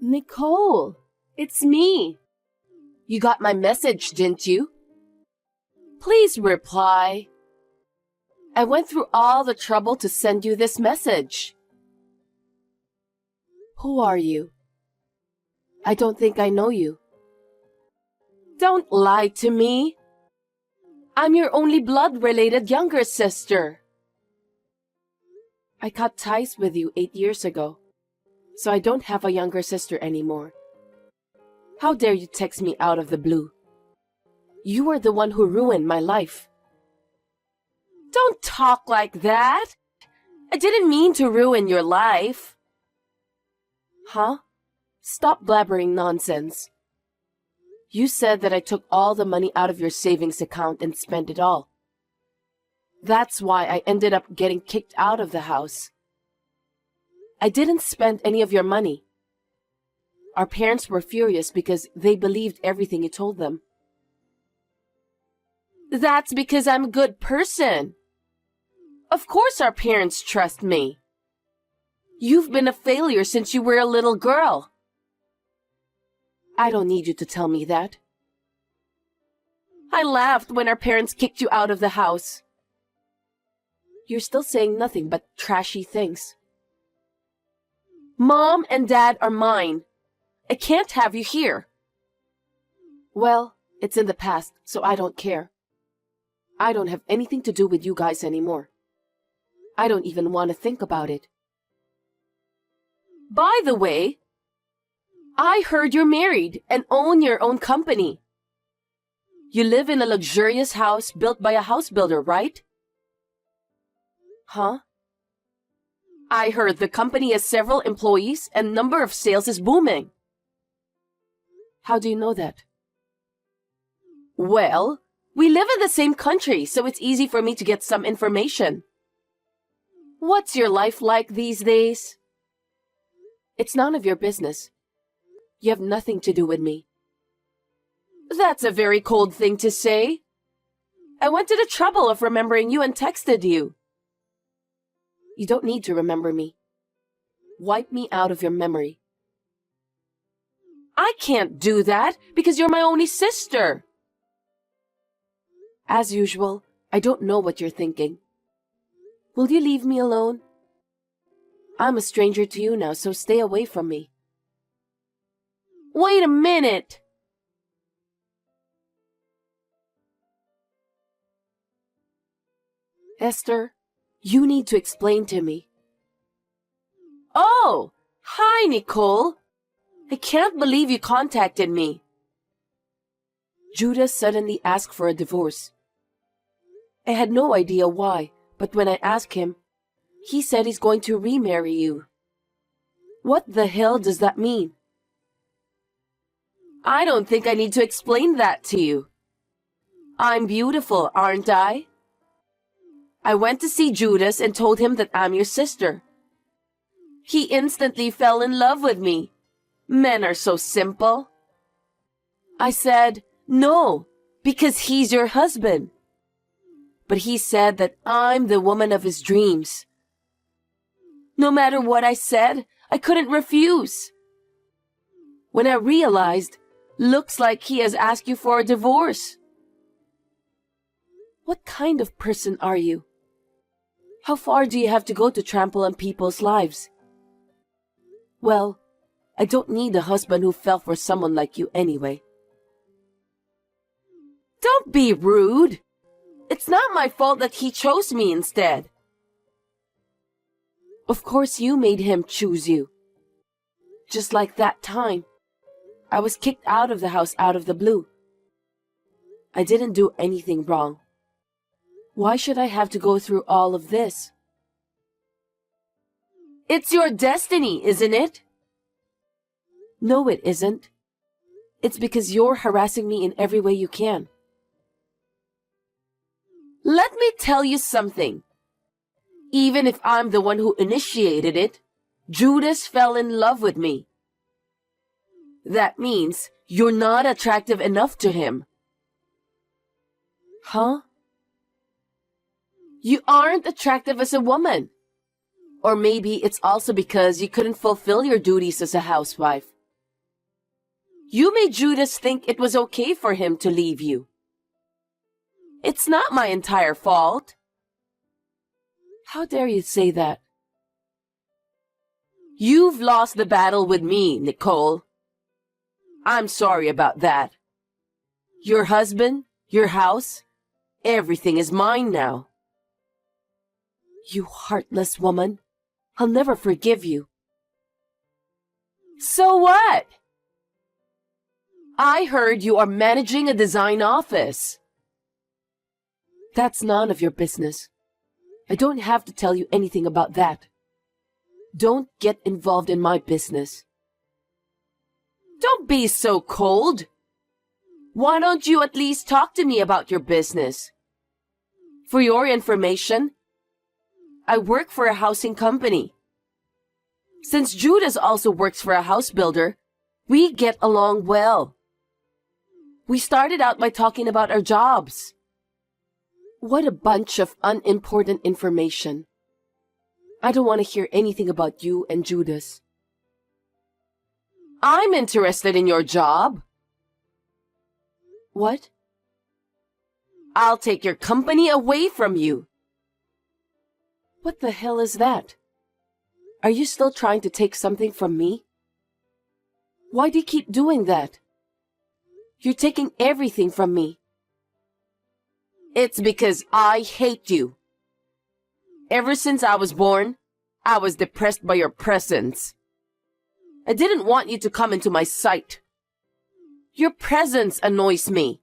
Nicole, it's me. You got my message, didn't you? Please reply. I went through all the trouble to send you this message. Who are you? I don't think I know you. Don't lie to me. I'm your only blood-related younger sister. I cut ties with you 8 years ago, so I don't have a younger sister anymore. How dare you text me out of the blue? You are the one who ruined my life. Don't talk like that. I didn't mean to ruin your life. Huh? Stop blabbering nonsense. You said that I took all the money out of your savings account and spent it all. That's why I ended up getting kicked out of the house. I didn't spend any of your money. Our parents were furious because they believed everything you told them. That's because I'm a good person. Of course our parents trust me. You've been a failure since you were a little girl. I don't need you to tell me that. I laughed when our parents kicked you out of the house. You're still saying nothing but trashy things. Mom and Dad are mine. I can't have you here. Well, it's in the past, so I don't care. I don't have anything to do with you guys anymore. I don't even want to think about it. By the way, I heard you're married and own your own company. You live in a luxurious house built by a house builder, right? Huh? I heard the company has several employees and number of sales is booming. How do you know that? Well, we live in the same country, so it's easy for me to get some information. What's your life like these days? It's none of your business. You have nothing to do with me. That's a very cold thing to say. I went to the trouble of remembering you and texted you. You don't need to remember me. Wipe me out of your memory. I can't do that because you're my only sister. As usual, I don't know what you're thinking. Will you leave me alone? I'm a stranger to you now, so stay away from me. Wait a minute! Esther, you need to explain to me. Oh! Hi, Nicole! I can't believe you contacted me. Judas suddenly asked for a divorce. I had no idea why, but when I asked him, he said he's going to remarry you. What the hell does that mean? I don't think I need to explain that to you. I'm beautiful, aren't I? I went to see Judas and told him that I'm your sister. He instantly fell in love with me. Men are so simple. I said, no, because he's your husband. But he said that I'm the woman of his dreams. No matter what I said, I couldn't refuse. When I realized, looks like he has asked you for a divorce. What kind of person are you? How far do you have to go to trample on people's lives? Well, I don't need a husband who fell for someone like you anyway. Don't be rude. It's not my fault that he chose me instead. Of course you made him choose you. Just like that time. I was kicked out of the house out of the blue. I didn't do anything wrong. Why should I have to go through all of this? It's your destiny, isn't it? No, it isn't. It's because you're harassing me in every way you can. Let me tell you something. Even if I'm the one who initiated it, Judas fell in love with me. That means you're not attractive enough to him. Huh? You aren't attractive as a woman. Or maybe it's also because you couldn't fulfill your duties as a housewife. You made Judas think it was okay for him to leave you. It's not my entire fault. How dare you say that? You've lost the battle with me, Nicole. I'm sorry about that. Your husband, your house, everything is mine now. You heartless woman. I'll never forgive you. So what? I heard you are managing a design office. That's none of your business. I don't have to tell you anything about that. Don't get involved in my business. Don't be so cold. Why don't you at least talk to me about your business? For your information, I work for a housing company. Since Judas also works for a house builder, we get along well. We started out by talking about our jobs. What a bunch of unimportant information. I don't want to hear anything about you and Judas. I'm interested in your job. What? I'll take your company away from you. What the hell is that? Are you still trying to take something from me? Why do you keep doing that? You're taking everything from me. It's because I hate you. Ever since I was born, I was depressed by your presence. I didn't want you to come into my sight. Your presence annoys me.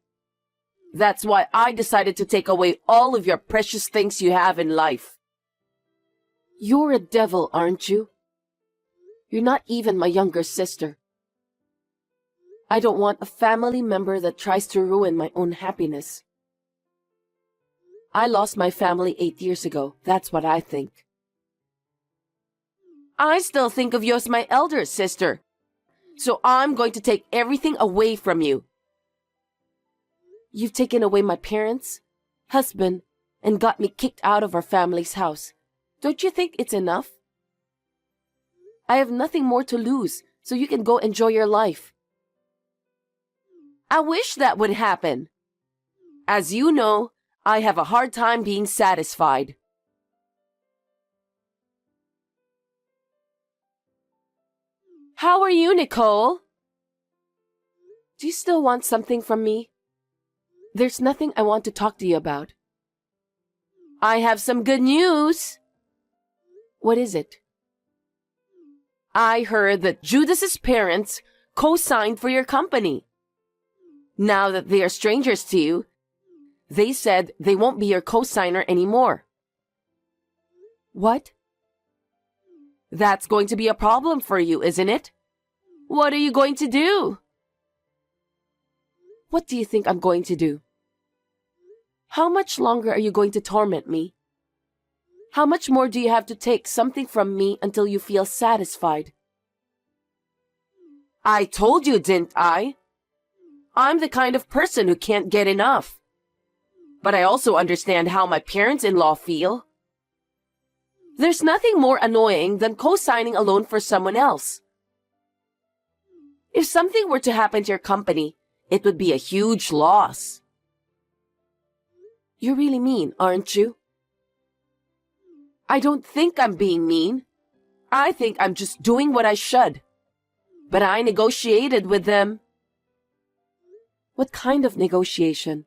That's why I decided to take away all of your precious things you have in life. You're a devil, aren't you? You're not even my younger sister. I don't want a family member that tries to ruin my own happiness. I lost my family 8 years ago. That's what I think. I still think of you as my elder sister. So I'm going to take everything away from you. You've taken away my parents, husband, and got me kicked out of our family's house. Don't you think it's enough? I have nothing more to lose, so you can go enjoy your life. I wish that would happen. As you know, I have a hard time being satisfied. How are you, Nicole? Do you still want something from me? There's nothing I want to talk to you about. I have some good news. What is it? I heard that Judas's parents co-signed for your company. Now that they are strangers to you, they said they won't be your co-signer anymore. What? That's going to be a problem for you, isn't it? What are you going to do? What do you think I'm going to do? How much longer are you going to torment me? How much more do you have to take something from me until you feel satisfied? I told you, didn't I? I'm the kind of person who can't get enough. But I also understand how my parents-in-law feel. There's nothing more annoying than co-signing a loan for someone else. If something were to happen to your company, it would be a huge loss. You're really mean, aren't you? I don't think I'm being mean. I think I'm just doing what I should. But I negotiated with them. What kind of negotiation?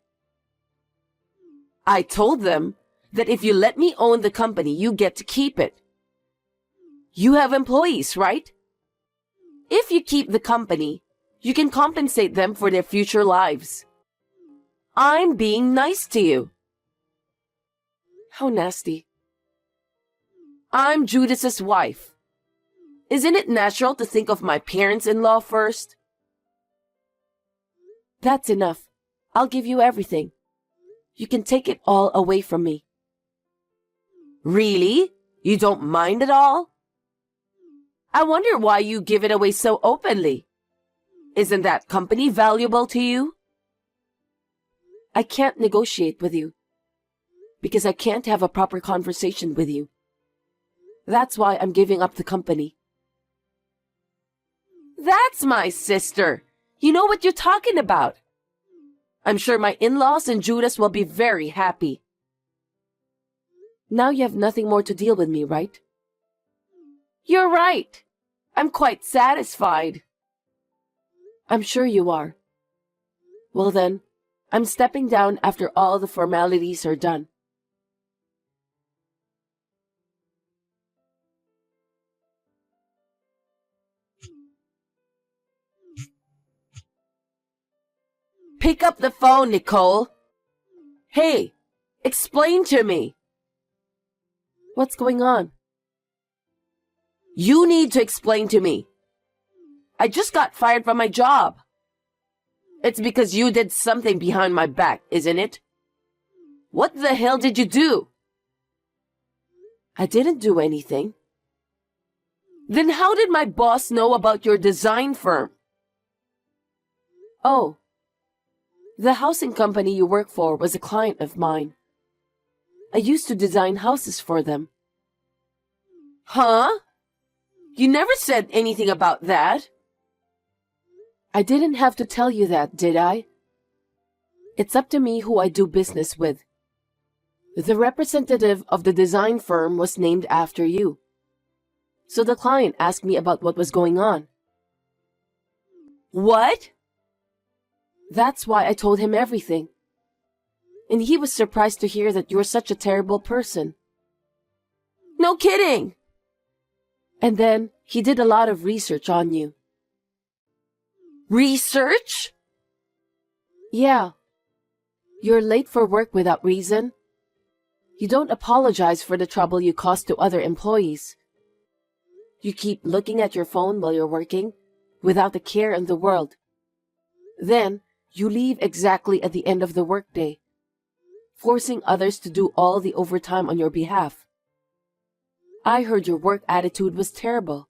I told them that if you let me own the company, you get to keep it. You have employees, right? If you keep the company, you can compensate them for their future lives. I'm being nice to you. How nasty. I'm Judas's wife. Isn't it natural to think of my parents-in-law first? That's enough. I'll give you everything. You can take it all away from me. Really? You don't mind at all? I wonder why you give it away so openly. Isn't that company valuable to you? I can't negotiate with you because I can't have a proper conversation with you. That's why I'm giving up the company. That's my sister. You know what you're talking about. I'm sure my in-laws and Judas will be very happy. Now you have nothing more to deal with me, right? You're right. I'm quite satisfied. I'm sure you are. Well then, I'm stepping down after all the formalities are done. Pick up the phone, Nicole. Hey, explain to me. What's going on? You need to explain to me. I just got fired from my job. It's because you did something behind my back, isn't it? What the hell did you do? I didn't do anything. Then how did my boss know about your design firm? Oh, the housing company you work for was a client of mine. I used to design houses for them. Huh? You never said anything about that. I didn't have to tell you that, did I? It's up to me who I do business with. The representative of the design firm was named after you. So the client asked me about what was going on. What? That's why I told him everything. And he was surprised to hear that you're such a terrible person. No kidding! And then he did a lot of research on you. Research? Yeah. You're late for work without reason. You don't apologize for the trouble you caused to other employees. You keep looking at your phone while you're working, without a care in the world. Then, you leave exactly at the end of the workday, forcing others to do all the overtime on your behalf. I heard your work attitude was terrible.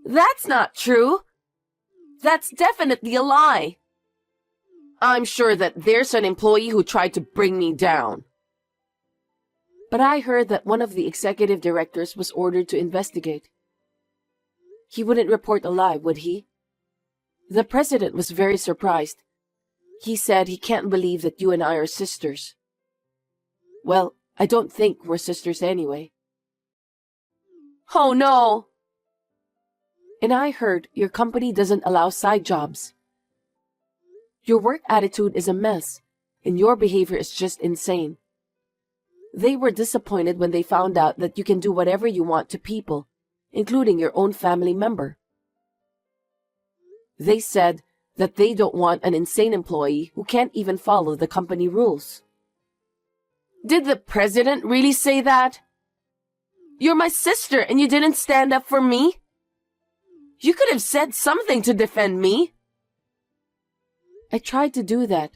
That's not true. That's definitely a lie. I'm sure that there's an employee who tried to bring me down. But I heard that one of the executive directors was ordered to investigate. He wouldn't report a lie, would he? The president was very surprised. He said he can't believe that you and I are sisters. Well, I don't think we're sisters anyway. Oh no! And I heard your company doesn't allow side jobs. Your work attitude is a mess, and your behavior is just insane. They were disappointed when they found out that you can do whatever you want to people, including your own family member. They said that they don't want an insane employee who can't even follow the company rules. Did the president really say that? You're my sister and you didn't stand up for me? You could have said something to defend me. I tried to do that.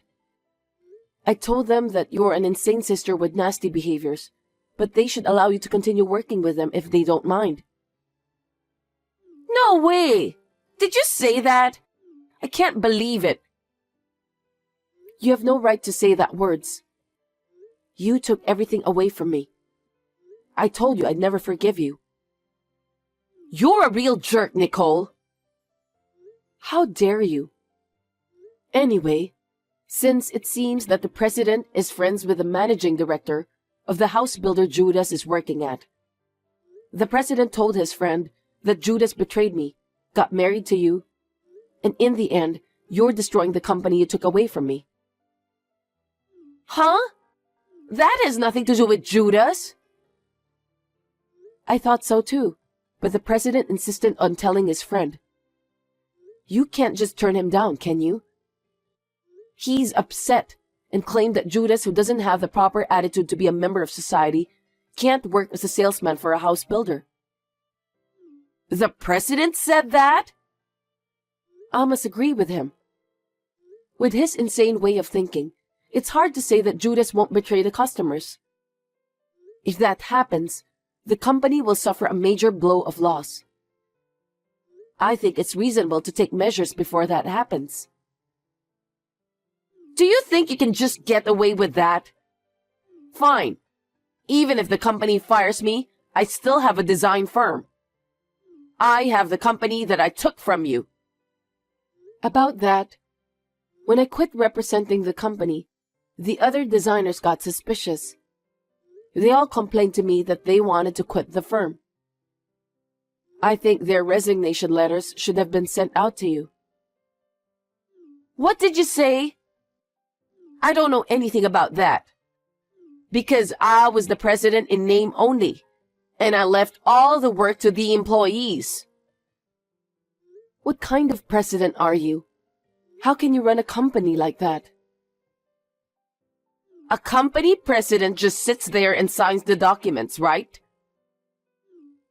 I told them that you're an insane sister with nasty behaviors, but they should allow you to continue working with them if they don't mind. No way! Did you say that? I can't believe it. You have no right to say that words. You took everything away from me. I told you I'd never forgive you. You're a real jerk, Nicole. How dare you? Anyway, since it seems that the president is friends with the managing director of the house builder Judas is working at, the president told his friend that Judas betrayed me, got married to you, and in the end, you're destroying the company you took away from me. Huh? That has nothing to do with Judas. I thought so too, but the president insisted on telling his friend. You can't just turn him down, can you? He's upset and claimed that Judas, who doesn't have the proper attitude to be a member of society, can't work as a salesman for a house builder. The president said that? I must agree with him. With his insane way of thinking, it's hard to say that Judas won't betray the customers. If that happens, the company will suffer a major blow of loss. I think it's reasonable to take measures before that happens. Do you think you can just get away with that? Fine. Even if the company fires me, I still have a design firm. I have the company that I took from you. About that, when I quit representing the company, the other designers got suspicious. They all complained to me that they wanted to quit the firm. I think their resignation letters should have been sent out to you. What did you say? I don't know anything about that. Because I was the president in name only, and I left all the work to the employees. What kind of president are you? How can you run a company like that? A company president just sits there and signs the documents, right?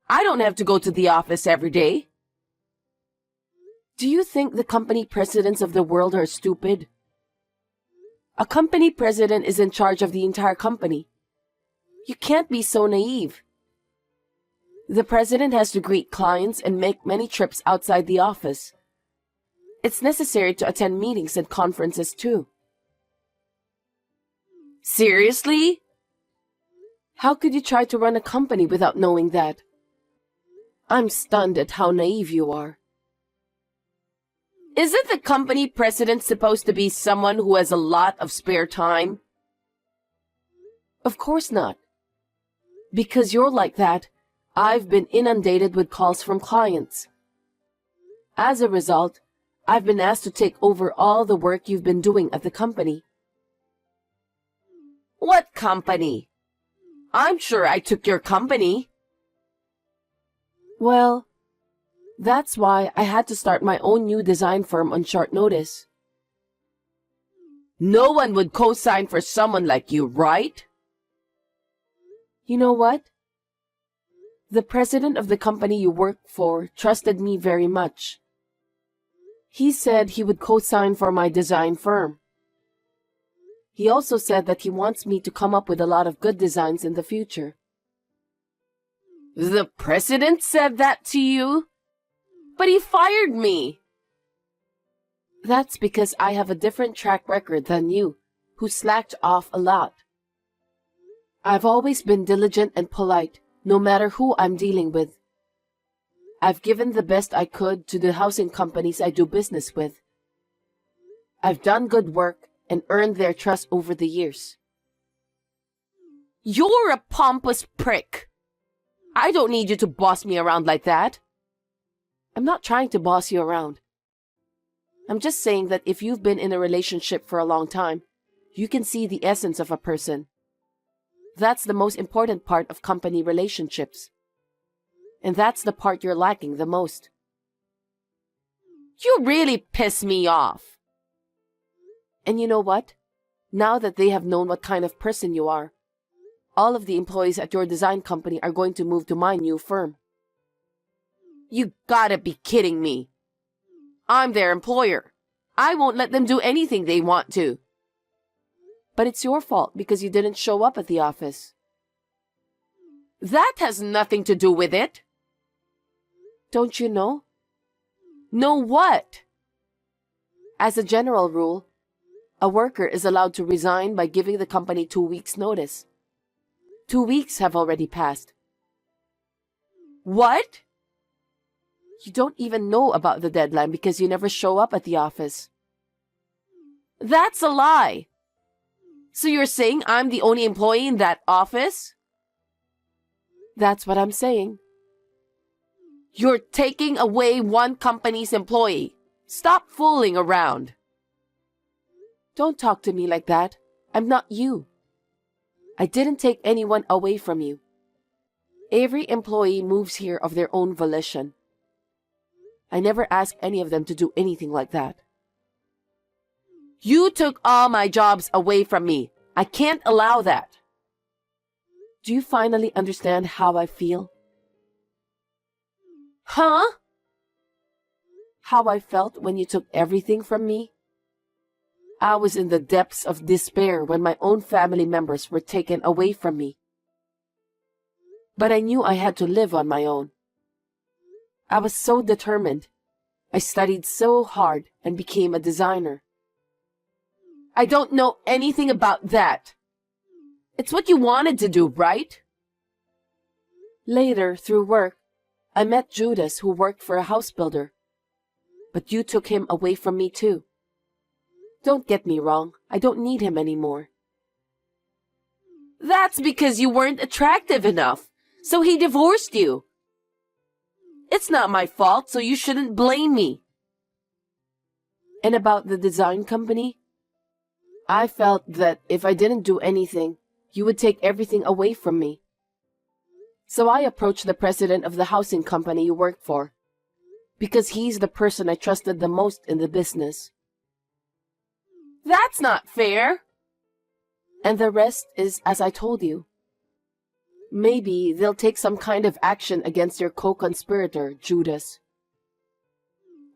I don't have to go to the office every day. Do you think the company presidents of the world are stupid? A company president is in charge of the entire company. You can't be so naive. The president has to greet clients and make many trips outside the office. It's necessary to attend meetings and conferences too. Seriously? How could you try to run a company without knowing that? I'm stunned at how naive you are. Isn't the company president supposed to be someone who has a lot of spare time? Of course not. Because you're like that, I've been inundated with calls from clients. As a result, I've been asked to take over all the work you've been doing at the company. What company? I'm sure I took your company. Well, that's why I had to start my own new design firm on short notice. No one would co-sign for someone like you, right? You know what? The president of the company you work for trusted me very much. He said he would co-sign for my design firm. He also said that he wants me to come up with a lot of good designs in the future. The president said that to you? But he fired me. That's because I have a different track record than you, who slacked off a lot. I've always been diligent and polite, no matter who I'm dealing with. I've given the best I could to the housing companies I do business with. I've done good work and earned their trust over the years. You're a pompous prick. I don't need you to boss me around like that. I'm not trying to boss you around. I'm just saying that if you've been in a relationship for a long time, you can see the essence of a person. That's the most important part of company relationships. And that's the part you're lacking the most. You really piss me off. And you know what? Now that they have known what kind of person you are, all of the employees at your design company are going to move to my new firm. You gotta be kidding me. I'm their employer. I won't let them do anything they want to. But it's your fault because you didn't show up at the office. That has nothing to do with it. Don't you know? Know what? As a general rule, a worker is allowed to resign by giving the company 2 weeks' notice. 2 weeks have already passed. What? You don't even know about the deadline because you never show up at the office. That's a lie. So you're saying I'm the only employee in that office? That's what I'm saying. You're taking away one company's employee. Stop fooling around. Don't talk to me like that. I'm not you. I didn't take anyone away from you. Every employee moves here of their own volition. I never asked any of them to do anything like that. You took all my jobs away from me. I can't allow that. Do you finally understand how I feel? Huh? How I felt when you took everything from me? I was in the depths of despair when my own family members were taken away from me. But I knew I had to live on my own. I was so determined. I studied so hard and became a designer. I don't know anything about that. It's what you wanted to do, right? Later, through work, I met Judas, who worked for a house builder. But you took him away from me too. Don't get me wrong, I don't need him anymore. That's because you weren't attractive enough, so he divorced you. It's not my fault, so you shouldn't blame me. And about the design company? I felt that if I didn't do anything, you would take everything away from me. So I approached the president of the housing company you worked for, because he's the person I trusted the most in the business. That's not fair. And the rest is as I told you. Maybe they'll take some kind of action against your co-conspirator, Judas.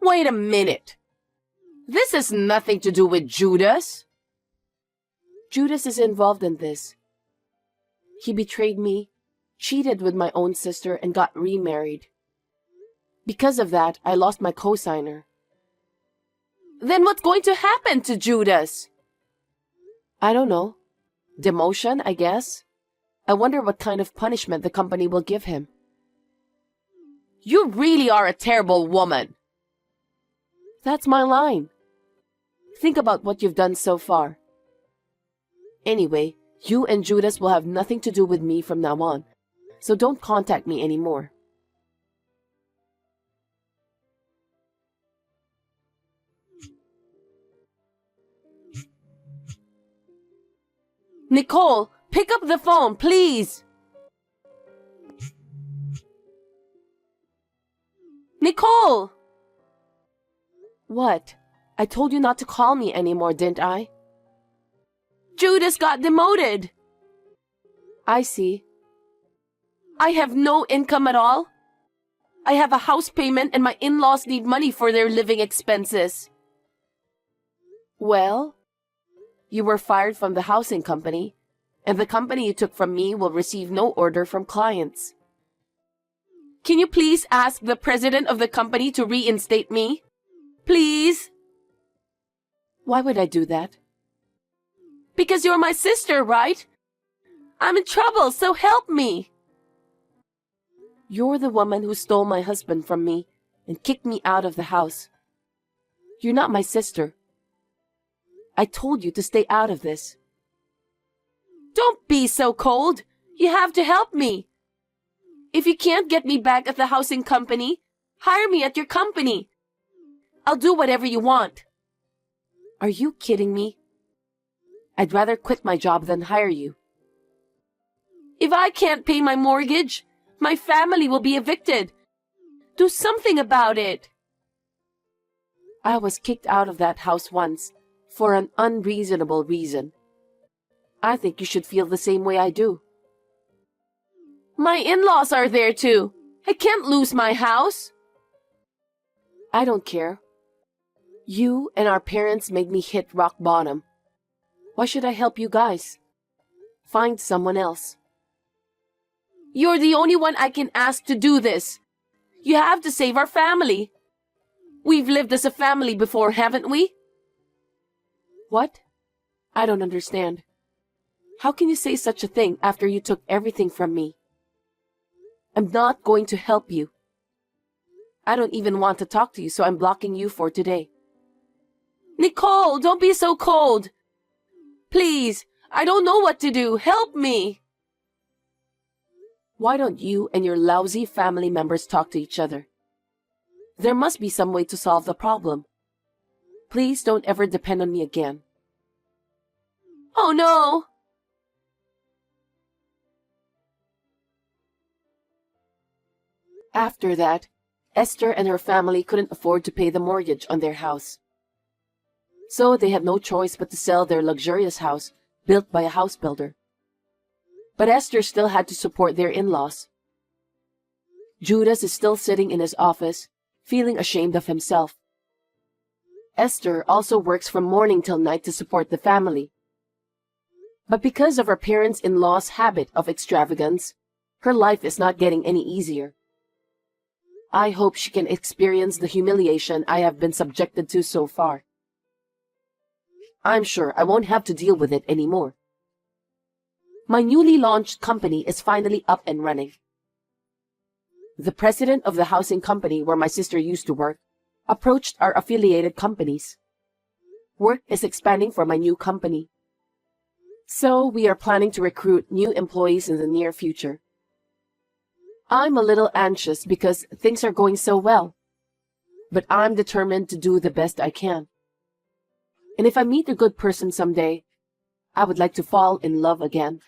Wait a minute. This has nothing to do with Judas. Judas is involved in this. He betrayed me, cheated with my own sister, and got remarried. Because of that, I lost my co-signer. Then what's going to happen to Judas? I don't know. Demotion, I guess. I wonder what kind of punishment the company will give him. You really are a terrible woman. That's my line. Think about what you've done so far. Anyway, you and Judas will have nothing to do with me from now on, so don't contact me anymore. Nicole, pick up the phone, please. Nicole! What? I told you not to call me anymore, didn't I? Judas got demoted. I see. I have no income at all. I have a house payment and my in-laws need money for their living expenses. Well, you were fired from the housing company, and the company you took from me will receive no order from clients. Can you please ask the president of the company to reinstate me? Please? Why would I do that? Because you're my sister, right? I'm in trouble, so help me. You're the woman who stole my husband from me and kicked me out of the house. You're not my sister. I told you to stay out of this. Don't be so cold. You have to help me. If you can't get me back at the housing company, hire me at your company. I'll do whatever you want. Are you kidding me? I'd rather quit my job than hire you. If I can't pay my mortgage, my family will be evicted. Do something about it. I was kicked out of that house once for an unreasonable reason. I think you should feel the same way I do. My in-laws are there too. I can't lose my house. I don't care. You and our parents made me hit rock bottom. Why should I help you guys? Find someone else. You're the only one I can ask to do this. You have to save our family. We've lived as a family before, haven't we? What? I don't understand. How can you say such a thing after you took everything from me? I'm not going to help you. I don't even want to talk to you, so I'm blocking you for today. Nicole, don't be so cold. Please, I don't know what to do. Help me. Why don't you and your lousy family members talk to each other? There must be some way to solve the problem. Please don't ever depend on me again. Oh no! After that, Esther and her family couldn't afford to pay the mortgage on their house. So they had no choice but to sell their luxurious house, built by a house builder. But Esther still had to support their in-laws. Judas is still sitting in his office, feeling ashamed of himself. Esther also works from morning till night to support the family. But because of her parents-in-law's habit of extravagance, her life is not getting any easier. I hope she can experience the humiliation I have been subjected to so far. I'm sure I won't have to deal with it anymore. My newly launched company is finally up and running. The president of the housing company where my sister used to work approached our affiliated companies. Work is expanding for my new company. So we are planning to recruit new employees in the near future. I'm a little anxious because things are going so well, but I'm determined to do the best I can. And if I meet a good person someday, I would like to fall in love again.